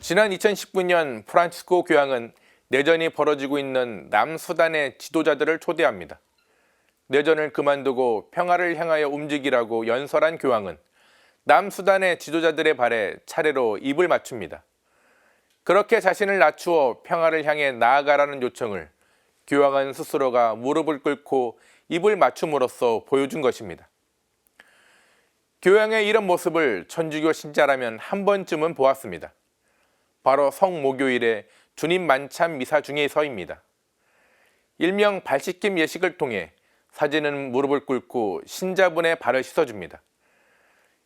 지난 2019년 프란치스코 교황은 내전이 벌어지고 있는 남수단의 지도자들을 초대합니다. 내전을 그만두고 평화를 향하여 움직이라고 연설한 교황은 남수단의 지도자들의 발에 차례로 입을 맞춥니다. 그렇게 자신을 낮추어 평화를 향해 나아가라는 요청을 교황은 스스로가 무릎을 꿇고 입을 맞춤으로써 보여준 것입니다. 교황의 이런 모습을 천주교 신자라면 한 번쯤은 보았습니다. 바로 성모교일의 주님 만찬 미사 중에서입니다. 일명 발씻김 예식을 통해 사제는 무릎을 꿇고 신자분의 발을 씻어줍니다.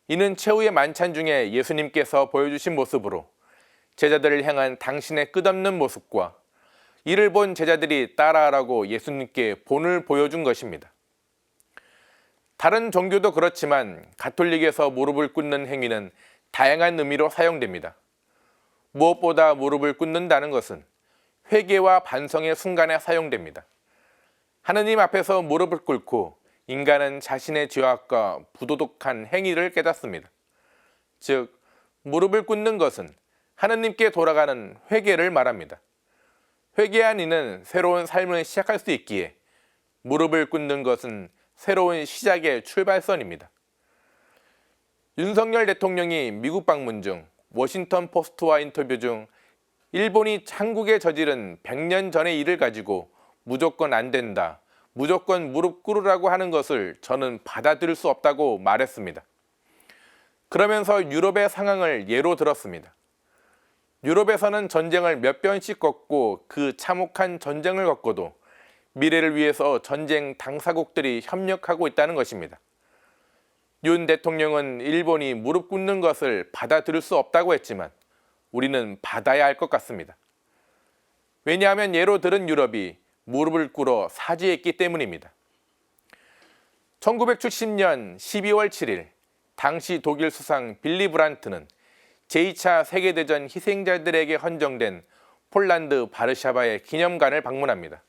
이는 최후의 만찬 중에 예수님께서 보여주신 모습으로 제자들을 향한 당신의 끝없는 모습과 이를 본 제자들이 따라하라고 예수님께 본을 보여준 것입니다. 다른 종교도 그렇지만 가톨릭에서 무릎을 꿇는 행위는 다양한 의미로 사용됩니다. 무엇보다 무릎을 꿇는다는 것은 회개와 반성의 순간에 사용됩니다. 하느님 앞에서 무릎을 꿇고 인간은 자신의 죄악과 부도덕한 행위를 깨닫습니다. 즉, 무릎을 꿇는 것은 하느님께 돌아가는 회개를 말합니다. 회개한 이는 새로운 삶을 시작할 수 있기에 무릎을 꿇는 것은 새로운 시작의 출발선입니다. 윤석열 대통령이 미국 방문 중 워싱턴 포스트와 인터뷰 중 일본이 한국에 저지른 100년 전의 일을 가지고 무조건 안 된다, 무조건 무릎 꿇으라고 하는 것을 저는 받아들일 수 없다고 말했습니다. 그러면서 유럽의 상황을 예로 들었습니다. 유럽에서는 전쟁을 몇 번씩 겪고 그 참혹한 전쟁을 겪고도 미래를 위해서 전쟁 당사국들이 협력하고 있다는 것입니다. 윤 대통령은 일본이 무릎 꿇는 것을 받아들일 수 없다고 했지만 우리는 받아야 할 것 같습니다. 왜냐하면 예로 들은 유럽이 무릎을 꿇어 사죄했기 때문입니다. 1970년 12월 7일 당시 독일 수상 빌리 브란트는 제2차 세계대전 희생자들에게 헌정된 폴란드 바르샤바의 기념관을 방문합니다.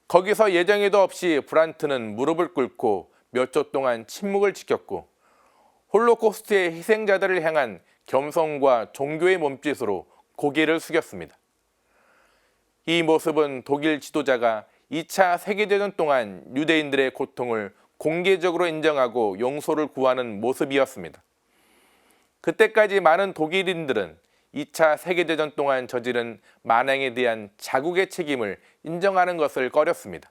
거기서 예정에도 없이 브란트는 무릎을 꿇고 몇 초 동안 침묵을 지켰고 홀로코스트의 희생자들을 향한 겸손과 종교의 몸짓으로 고개를 숙였습니다. 이 모습은 독일 지도자가 2차 세계대전 동안 유대인들의 고통을 공개적으로 인정하고 용서를 구하는 모습이었습니다. 그때까지 많은 독일인들은 2차 세계대전 동안 저지른 만행에 대한 자국의 책임을 인정하는 것을 꺼렸습니다.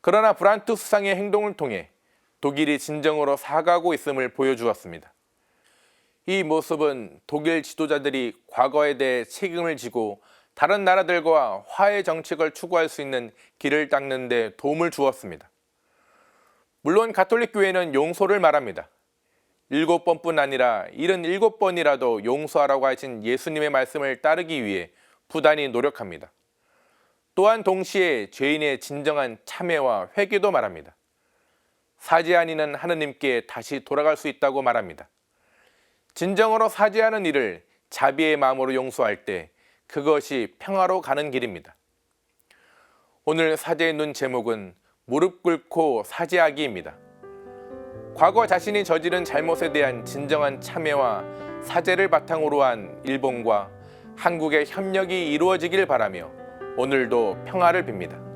그러나 브란트 수상의 행동을 통해 독일이 진정으로 사과하고 있음을 보여주었습니다. 이 모습은 독일 지도자들이 과거에 대해 책임을 지고 다른 나라들과 화해 정책을 추구할 수 있는 길을 닦는 데 도움을 주었습니다. 물론 가톨릭 교회는 용서를 말합니다. 7번뿐 아니라 77번이라도 용서하라고 하신 예수님의 말씀을 따르기 위해 부단히 노력합니다. 또한 동시에 죄인의 진정한 참회와 회개도 말합니다. 사죄한 이는 하느님께 다시 돌아갈 수 있다고 말합니다. 진정으로 사죄하는 일을 자비의 마음으로 용서할 때 그것이 평화로 가는 길입니다. 오늘 사제의 눈 제목은 무릎 꿇고 사죄하기입니다. 과거 자신이 저지른 잘못에 대한 진정한 참회와 사죄를 바탕으로 한 일본과 한국의 협력이 이루어지길 바라며 오늘도 평화를 빕니다.